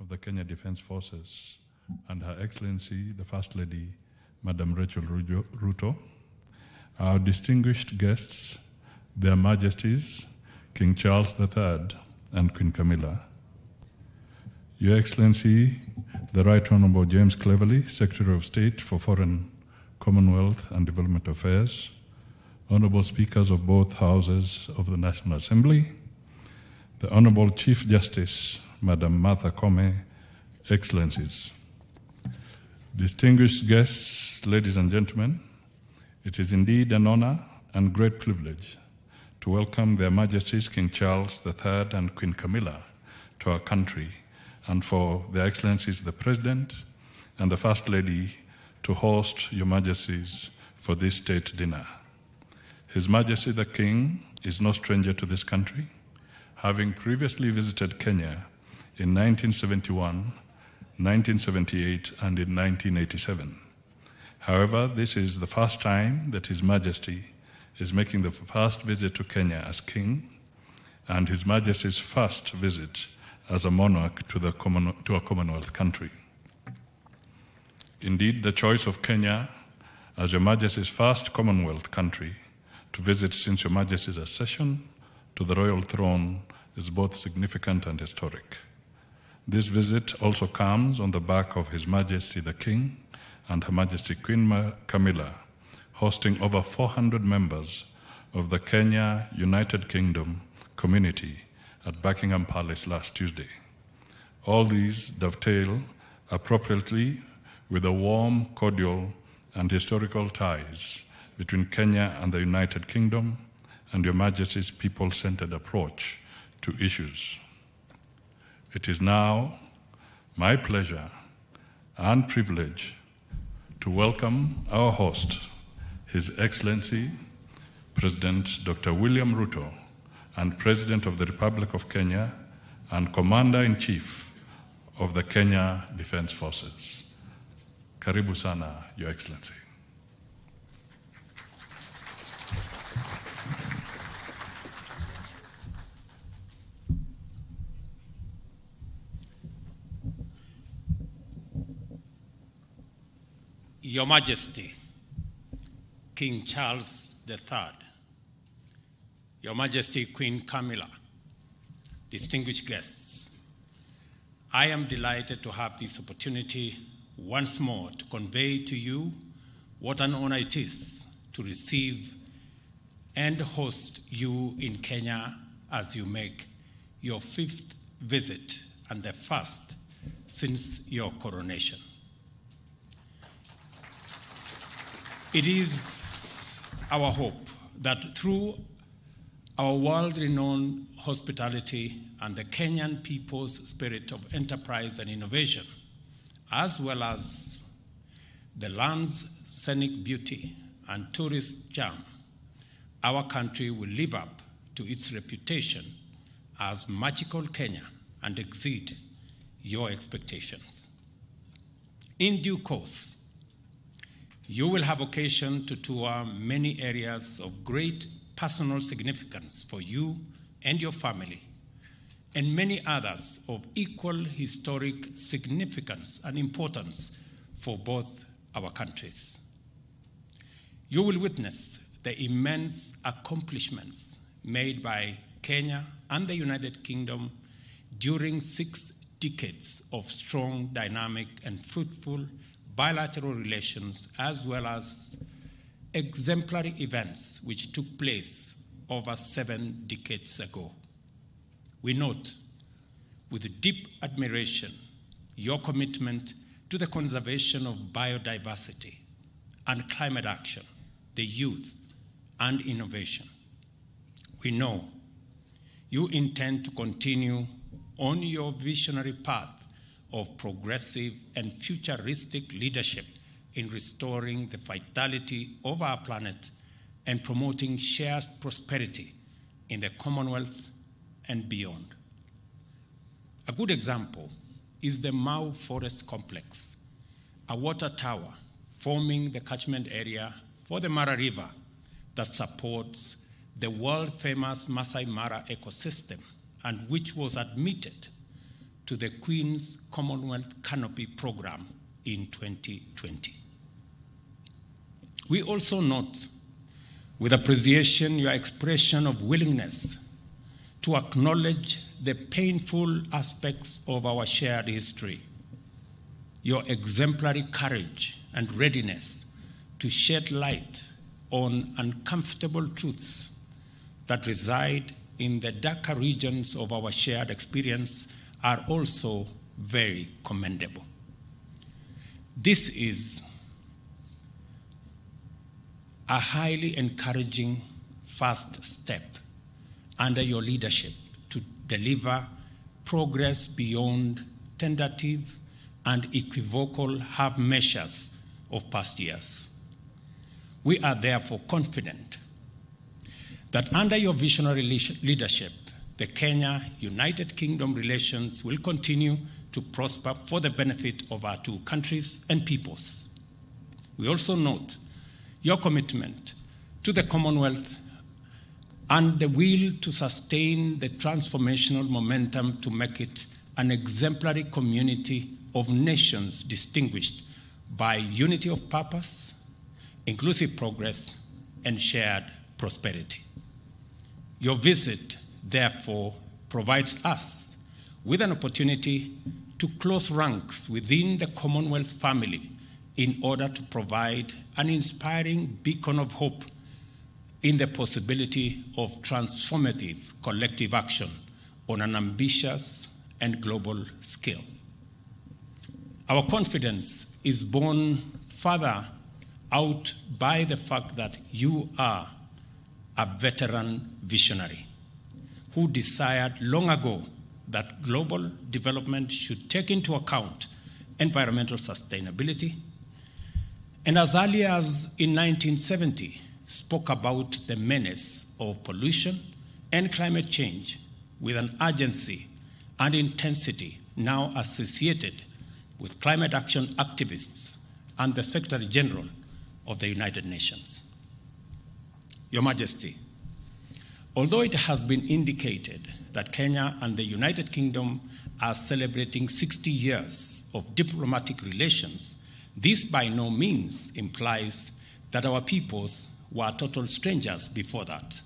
of the Kenya Defence Forces, and Her Excellency, the First Lady, Madam Rachel Ruto, our distinguished guests, Their Majesties, King Charles III and Queen Camilla, Your Excellency, the Right Honourable James Cleverly, Secretary of State for Foreign, Commonwealth and Development Affairs, Honourable Speakers of both Houses of the National Assembly, the Honourable Chief Justice, Madam Martha Koome, Excellencies, distinguished guests, ladies and gentlemen, it is indeed an honour and great privilege to welcome Their Majesties King Charles III and Queen Camilla to our country, and for Their Excellencies the President and the First Lady to host Your Majesties for this state dinner. His Majesty the King is no stranger to this country, having previously visited Kenya in 1971, 1978, and in 1987. However, this is the first time that His Majesty is making the first visit to Kenya as King, and His Majesty's first visit as a monarch to a Commonwealth country. Indeed, the choice of Kenya as Your Majesty's first Commonwealth country to visit since Your Majesty's accession to the royal throne is both significant and historic. This visit also comes on the back of His Majesty the King and Her Majesty Queen Camilla hosting over 400 members of the Kenya United Kingdom community at Buckingham Palace last Tuesday. All these dovetail appropriately with the warm, cordial, and historical ties between Kenya and the United Kingdom and Your Majesty's people-centered approach to issues. It is now my pleasure and privilege to welcome our host, His Excellency, President Dr. William Ruto, and President of the Republic of Kenya and Commander-in-Chief of the Kenya Defence Forces. Karibu sana, Your Excellency. Your Majesty, King Charles III, Your Majesty Queen Camilla, distinguished guests, I am delighted to have this opportunity once more to convey to you what an honor it is to receive and host you in Kenya as you make your 5th visit and the first since your coronation. It is our hope that through our world-renowned hospitality and the Kenyan people's spirit of enterprise and innovation, as well as the land's scenic beauty and tourist charm, our country will live up to its reputation as magical Kenya and exceed your expectations. In due course, you will have occasion to tour many areas of great personal significance for you and your family, and many others of equal historic significance and importance for both our countries. You will witness the immense accomplishments made by Kenya and the United Kingdom during 6 decades of strong, dynamic, and fruitful bilateral relations, as well as exemplary events which took place over 7 decades ago. We note with deep admiration your commitment to the conservation of biodiversity and climate action, the youth, and innovation. We know you intend to continue on your visionary path of progressive and futuristic leadership in restoring the vitality of our planet and promoting shared prosperity in the Commonwealth and beyond. A good example is the Mau Forest Complex, a water tower forming the catchment area for the Mara River that supports the world-famous Masai Mara ecosystem and which was admitted to the Queen's Commonwealth Canopy Program in 2020. We also note with appreciation your expression of willingness to acknowledge the painful aspects of our shared history, your exemplary courage and readiness to shed light on uncomfortable truths that reside in the darker regions of our shared experience are also very commendable. This is a highly encouraging first step under your leadership to deliver progress beyond tentative and equivocal half measures of past years. We are therefore confident that under your visionary leadership, the Kenya-United Kingdom relations will continue to prosper for the benefit of our two countries and peoples. We also note your commitment to the Commonwealth and the will to sustain the transformational momentum to make it an exemplary community of nations distinguished by unity of purpose, inclusive progress, and shared prosperity. Your visit, therefore, provides us with an opportunity to close ranks within the Commonwealth family in order to provide an inspiring beacon of hope in the possibility of transformative collective action on an ambitious and global scale. Our confidence is borne further out by the fact that you are a veteran visionary who desired long ago that global development should take into account environmental sustainability, and as early as in 1970 spoke about the menace of pollution and climate change with an urgency and intensity now associated with climate action activists and the Secretary General of the United Nations. Your Majesty, although it has been indicated that Kenya and the United Kingdom are celebrating 60 years of diplomatic relations, this by no means implies that our peoples were total strangers before that.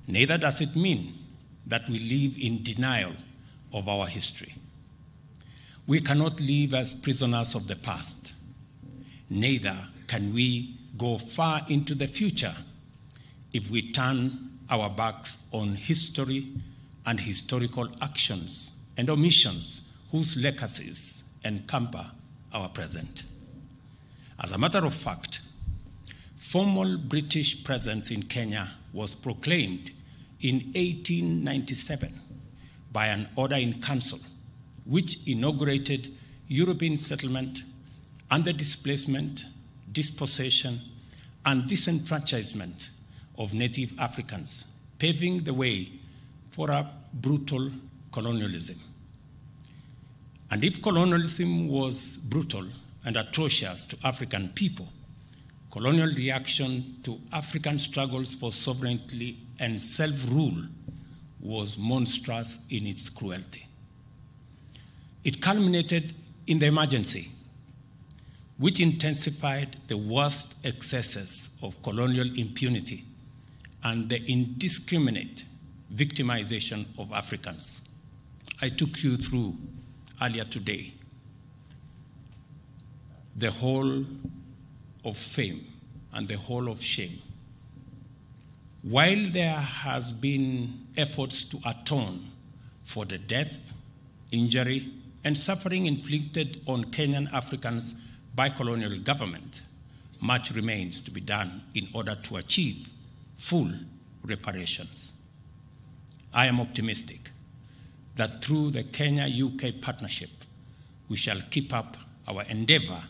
Neither does it mean that we live in denial of our history. We cannot live as prisoners of the past. Neither can we go far into the future if we turn our backs on history and historical actions and omissions whose legacies encumber our present. As a matter of fact, formal British presence in Kenya was proclaimed in 1897 by an order in council, which inaugurated European settlement and the displacement, dispossession, and disenfranchisement of native Africans, paving the way for a brutal colonialism. And if colonialism was brutal and atrocious to African people, colonial reaction to African struggles for sovereignty and self-rule was monstrous in its cruelty. It culminated in the emergency, which intensified the worst excesses of colonial impunity and the indiscriminate victimization of Africans. I took you through earlier today the whole of fame and the whole of shame. While there has been efforts to atone for the death, injury, and suffering inflicted on Kenyan Africans by colonial government, much remains to be done in order to achieve full reparations. I am optimistic that through the Kenya-UK partnership, we shall keep up our endeavor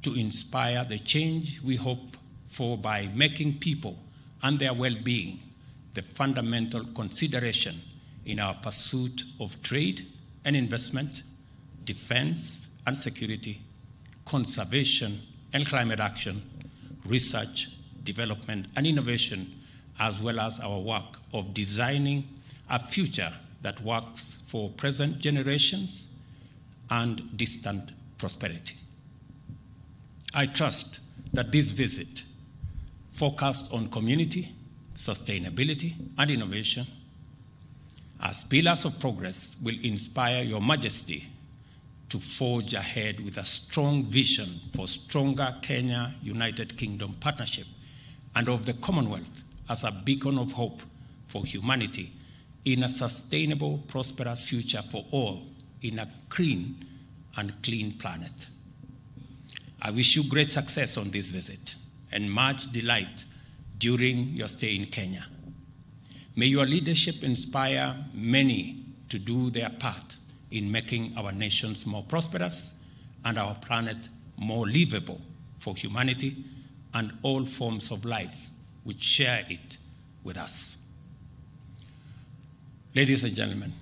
to inspire the change we hope for by making people and their well-being the fundamental consideration in our pursuit of trade and investment, defense and security, conservation and climate action, research, development and innovation, as well as our work of designing a future that works for present generations and distant prosperity. I trust that this visit, focused on community, sustainability, and innovation, as pillars of progress, will inspire Your Majesty to forge ahead with a strong vision for stronger Kenya-United Kingdom partnership and of the Commonwealth as a beacon of hope for humanity in a sustainable, prosperous future for all in a green and clean planet. I wish you great success on this visit and much delight during your stay in Kenya. May your leadership inspire many to do their part in making our nations more prosperous and our planet more livable for humanity and all forms of life which share it with us. Ladies and gentlemen,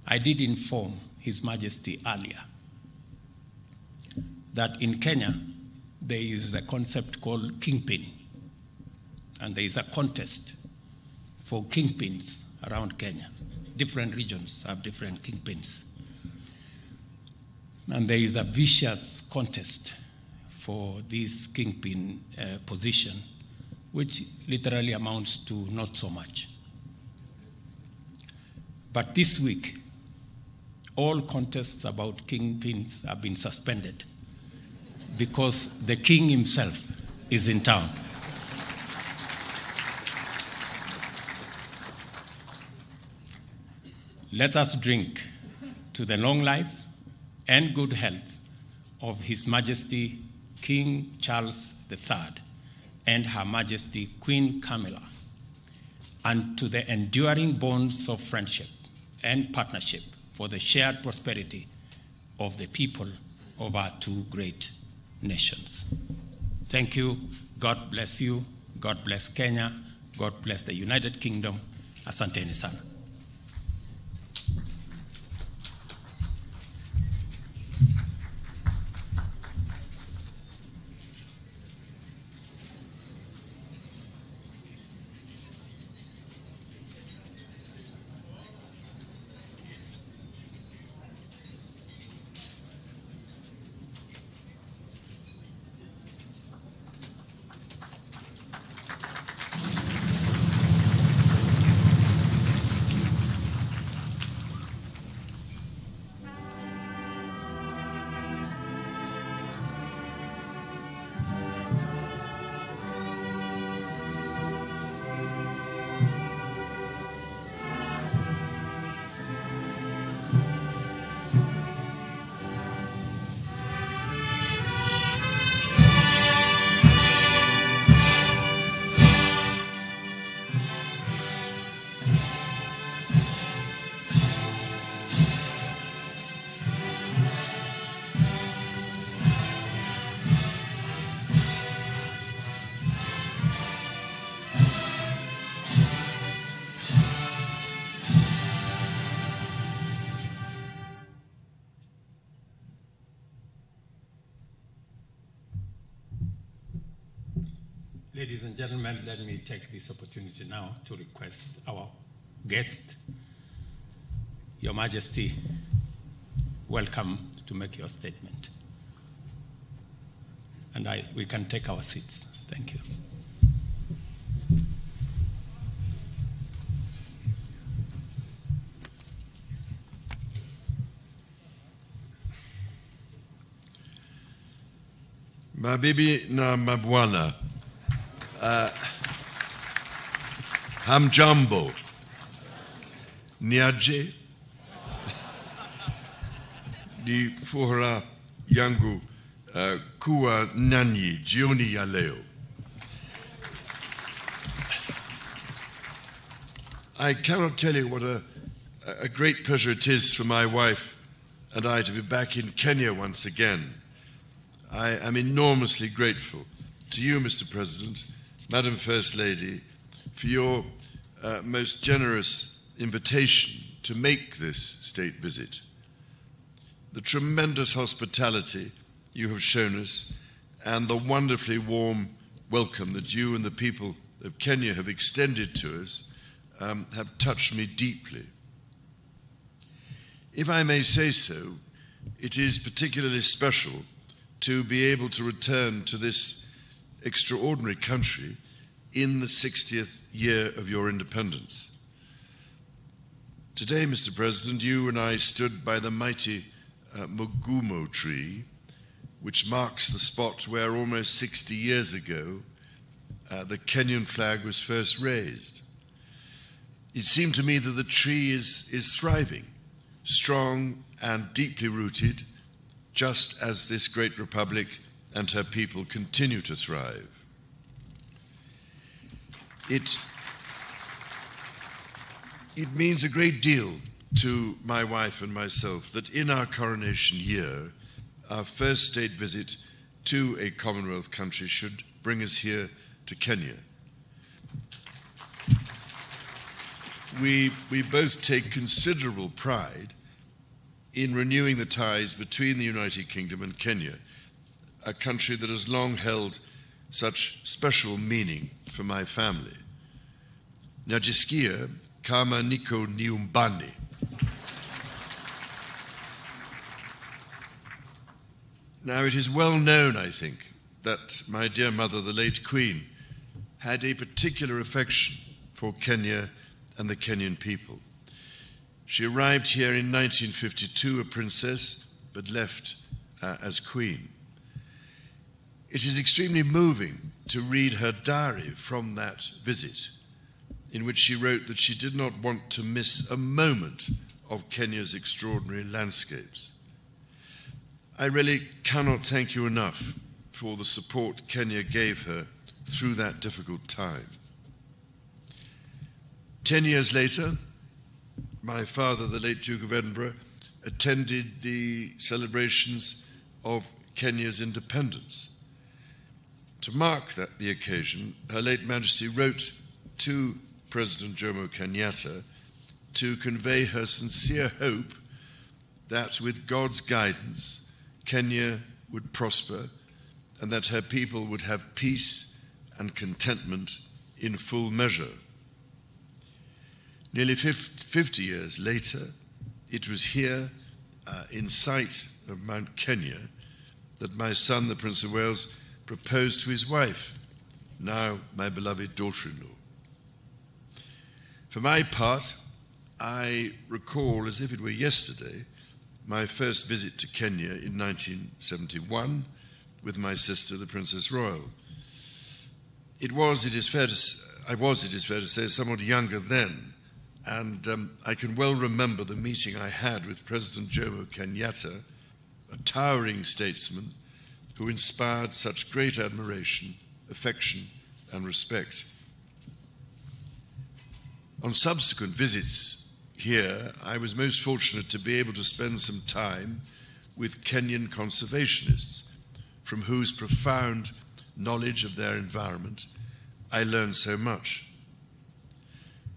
I did inform His Majesty earlier that in Kenya there is a concept called kingpin, and there is a contest for kingpins around Kenya. Different regions have different kingpins. And there is a vicious contest for this kingpin position, which literally amounts to not so much. But this week, all contests about kingpins have been suspended because the king himself is in town. Let us drink to the long life and good health of His Majesty King Charles III and Her Majesty Queen Camilla, and to the enduring bonds of friendship and partnership for the shared prosperity of the people of our two great nations. Thank you. God bless you. God bless Kenya. God bless the United Kingdom. Asanteni sana. Ladies and gentlemen, let me take this opportunity now to request our guest, Your Majesty, welcome to make your statement. And we can take our seats. Thank you. Mabibi na mabwana, hamjambo, niaje, ni furaha yangu kuwa nanyi jioni ya leo. I cannot tell you what a great pleasure it is for my wife and I to be back in Kenya once again. I am enormously grateful to you, Mr. President, Madam First Lady, for your most generous invitation to make this state visit. The tremendous hospitality you have shown us and the wonderfully warm welcome that you and the people of Kenya have extended to us have touched me deeply. If I may say so, it is particularly special to be able to return to this extraordinary country in the 60th year of your independence. Today, Mr. President, you and I stood by the mighty Mugumo tree, which marks the spot where almost 60 years ago the Kenyan flag was first raised. It seemed to me that the tree is thriving, strong and deeply rooted, just as this great republic and her people continue to thrive. It means a great deal to my wife and myself that in our coronation year, our first state visit to a Commonwealth country should bring us here to Kenya. We both take considerable pride in renewing the ties between the United Kingdom and Kenya, a country that has long held such special meaning for my family. Najisikia kama niko nyumbani. Now, it is well known, I think, that my dear mother, the late Queen, had a particular affection for Kenya and the Kenyan people. She arrived here in 1952 a princess, but left as Queen. It is extremely moving to read her diary from that visit, in which she wrote that she did not want to miss a moment of Kenya's extraordinary landscapes. I really cannot thank you enough for the support Kenya gave her through that difficult time. 10 years later, my father, the late Duke of Edinburgh, attended the celebrations of Kenya's independence. To mark the occasion, Her late Majesty wrote to President Jomo Kenyatta to convey her sincere hope that with God's guidance, Kenya would prosper and that her people would have peace and contentment in full measure. Nearly 50 years later, it was here in sight of Mount Kenya that my son, the Prince of Wales, proposed to his wife, now my beloved daughter-in-law. For my part, I recall as if it were yesterday my first visit to Kenya in 1971 with my sister, the Princess Royal. I was, it is fair to say, somewhat younger then, and I can well remember the meeting I had with President Jomo Kenyatta, a towering statesman who inspired such great admiration, affection, and respect. On subsequent visits here, I was most fortunate to be able to spend some time with Kenyan conservationists, from whose profound knowledge of their environment I learned so much.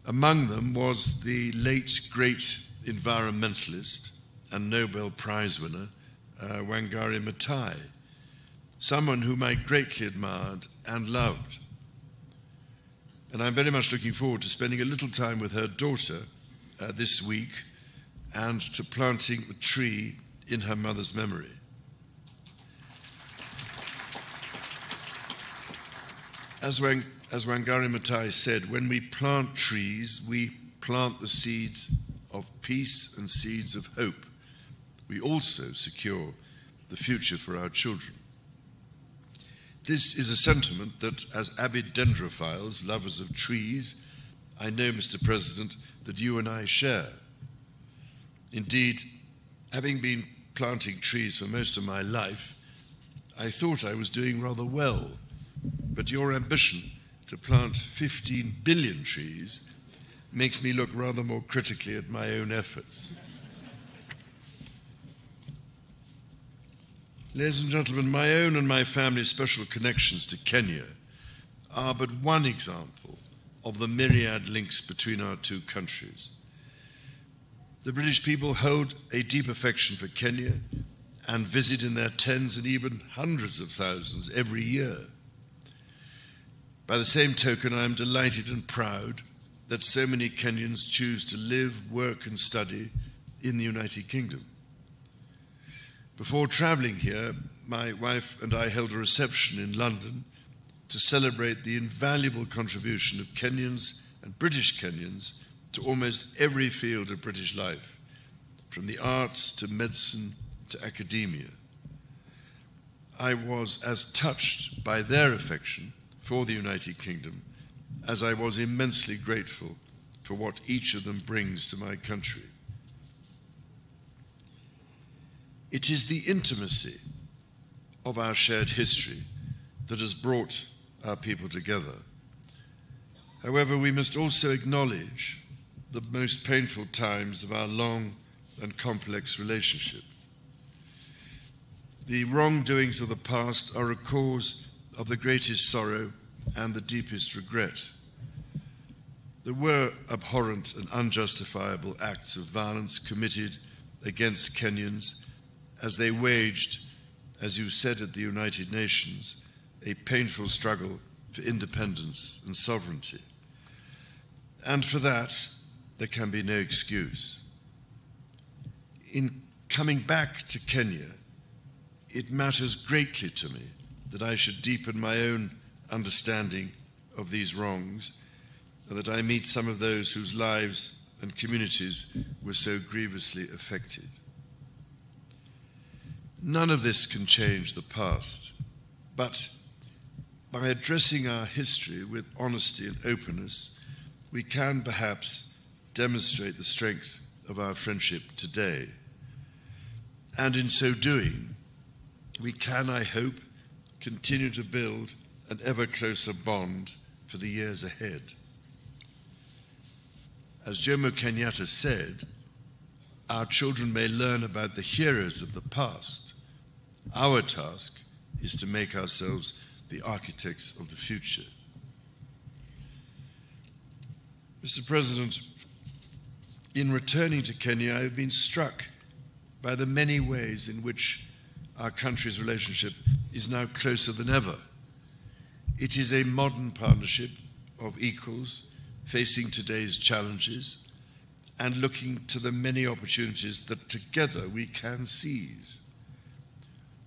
Among them was the late great environmentalist and Nobel Prize winner, Wangari Maathai, someone whom I greatly admired and loved. And I'm very much looking forward to spending a little time with her daughter this week and to planting a tree in her mother's memory. As Wangari Maathai said, when we plant trees, we plant the seeds of peace and seeds of hope. We also secure the future for our children. This is a sentiment that, as avid dendrophiles, lovers of trees, I know, Mr. President, that you and I share. Indeed, having been planting trees for most of my life, I thought I was doing rather well. But your ambition to plant 15 billion trees makes me look rather more critically at my own efforts. Ladies and gentlemen, my own and my family's special connections to Kenya are but one example of the myriad links between our two countries. The British people hold a deep affection for Kenya and visit in their tens and even hundreds of thousands every year. By the same token, I am delighted and proud that so many Kenyans choose to live, work and study in the United Kingdom. Before travelling here, my wife and I held a reception in London to celebrate the invaluable contribution of Kenyans and British Kenyans to almost every field of British life, from the arts to medicine to academia. I was as touched by their affection for the United Kingdom as I was immensely grateful for what each of them brings to my country. It is the intimacy of our shared history that has brought our people together. However, we must also acknowledge the most painful times of our long and complex relationship. The wrongdoings of the past are a cause of the greatest sorrow and the deepest regret. There were abhorrent and unjustifiable acts of violence committed against Kenyans as they waged, as you said at the United Nations, a painful struggle for independence and sovereignty. And for that, there can be no excuse. In coming back to Kenya, it matters greatly to me that I should deepen my own understanding of these wrongs and that I meet some of those whose lives and communities were so grievously affected. None of this can change the past, but by addressing our history with honesty and openness, we can perhaps demonstrate the strength of our friendship today. And in so doing, we can, I hope, continue to build an ever closer bond for the years ahead. As Jomo Kenyatta said, our children may learn about the heroes of the past. Our task is to make ourselves the architects of the future. Mr. President, in returning to Kenya, I have been struck by the many ways in which our country's relationship is now closer than ever. It is a modern partnership of equals facing today's challenges and looking to the many opportunities that together we can seize.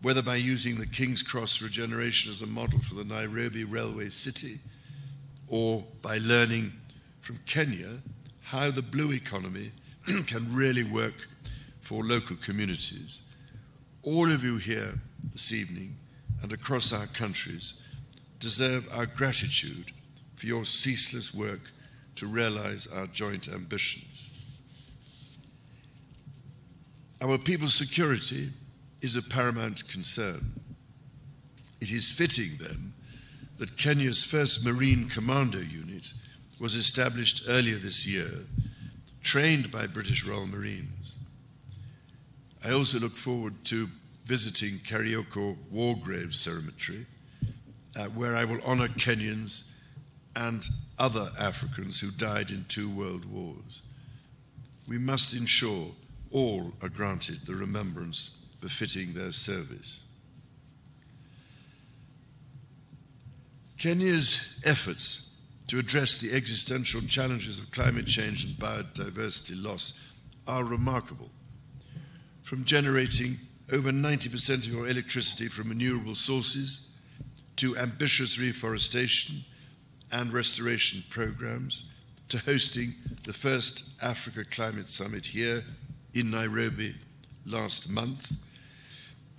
Whether by using the King's Cross regeneration as a model for the Nairobi railway city, or by learning from Kenya how the blue economy can really work for local communities, all of you here this evening and across our countries deserve our gratitude for your ceaseless work to realize our joint ambitions. Our people's security is a paramount concern. It is fitting, then, that Kenya's first Marine Commando unit was established earlier this year, trained by British Royal Marines. I also look forward to visiting Karioko War Grave Cemetery, where I will honor Kenyans and other Africans who died in 2 world wars. We must ensure all are granted the remembrance befitting their service. Kenya's efforts to address the existential challenges of climate change and biodiversity loss are remarkable. From generating over 90% of your electricity from renewable sources to ambitious reforestation and restoration programs, to hosting the first Africa Climate Summit here in Nairobi last month,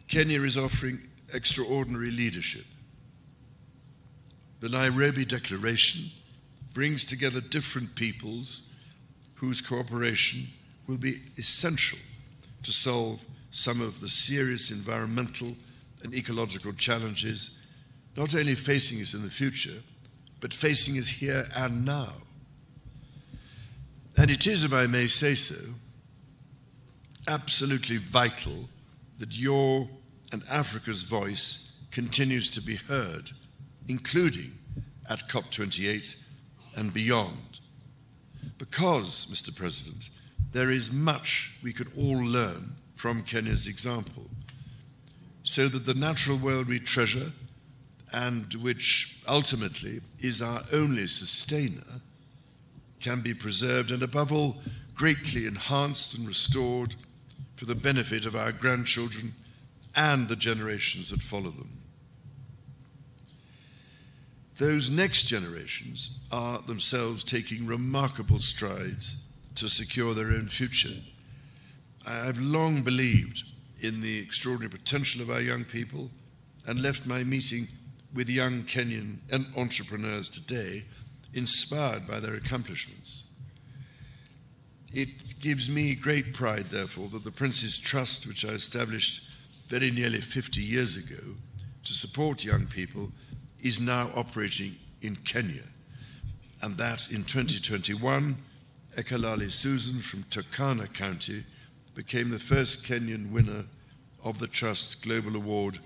Kenya is offering extraordinary leadership. The Nairobi Declaration brings together different peoples whose cooperation will be essential to solve some of the serious environmental and ecological challenges not only facing us in the future, but facing us here and now. And it is, if I may say so, absolutely vital that your and Africa's voice continues to be heard, including at COP28 and beyond. Because, Mr. President, there is much we could all learn from Kenya's example, so that the natural world we treasure, and which ultimately is our only sustainer, can be preserved and, above all, greatly enhanced and restored for the benefit of our grandchildren and the generations that follow them. Those next generations are themselves taking remarkable strides to secure their own future. I've long believed in the extraordinary potential of our young people and left my meeting with young Kenyan entrepreneurs today inspired by their accomplishments. It gives me great pride, therefore, that the Prince's Trust, which I established very nearly 50 years ago to support young people, is now operating in Kenya, and that in 2021, Ekalali Susan from Turkana County became the first Kenyan winner of the Trust's Global Award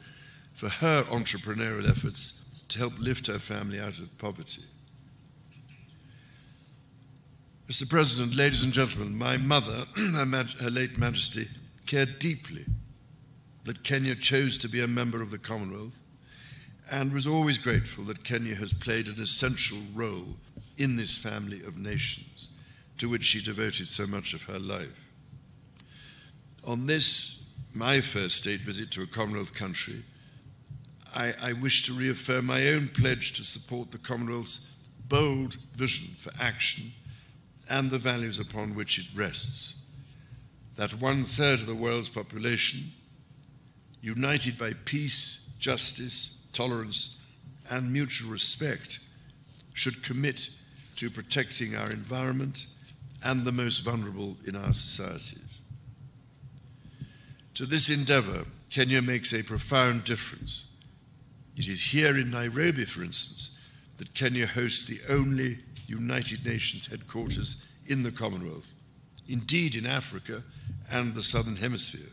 for her entrepreneurial efforts to help lift her family out of poverty. Mr. President, ladies and gentlemen, my mother, Her late Majesty, cared deeply that Kenya chose to be a member of the Commonwealth and was always grateful that Kenya has played an essential role in this family of nations to which she devoted so much of her life. On this, my first state visit to a Commonwealth country, I wish to reaffirm my own pledge to support the Commonwealth's bold vision for action and the values upon which it rests. That 1/3 of the world's population, united by peace, justice, tolerance, and mutual respect, should commit to protecting our environment and the most vulnerable in our societies. To this endeavor, Kenya makes a profound difference. It is here in Nairobi, for instance, that Kenya hosts the only United Nations headquarters in the Commonwealth, indeed in Africa and the Southern Hemisphere.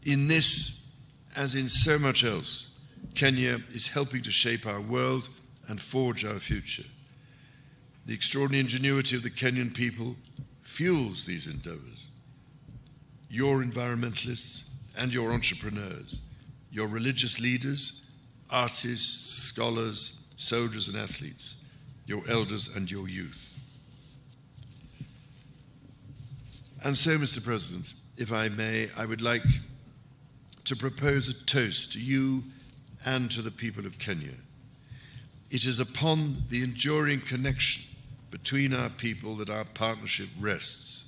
In this, as in so much else, Kenya is helping to shape our world and forge our future. The extraordinary ingenuity of the Kenyan people fuels these endeavors. Your environmentalists and your entrepreneurs, your religious leaders, artists, scholars, soldiers and athletes, your elders and your youth. And so, Mr. President, if I may, I would like to propose a toast to you and to the people of Kenya. It is upon the enduring connection between our people that our partnership rests.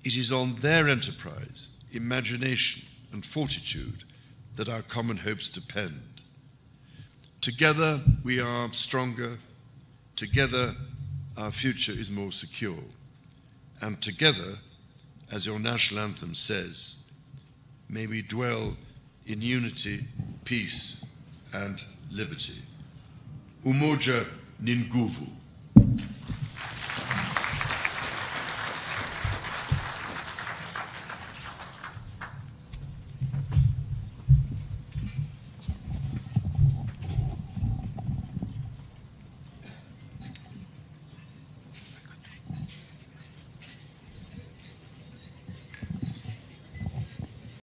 It is on their enterprise, imagination, and fortitude that our common hopes depend. Together we are stronger. Together our future is more secure. And together, as your national anthem says, may we dwell in unity, peace, and liberty. Umoja ni nguvu.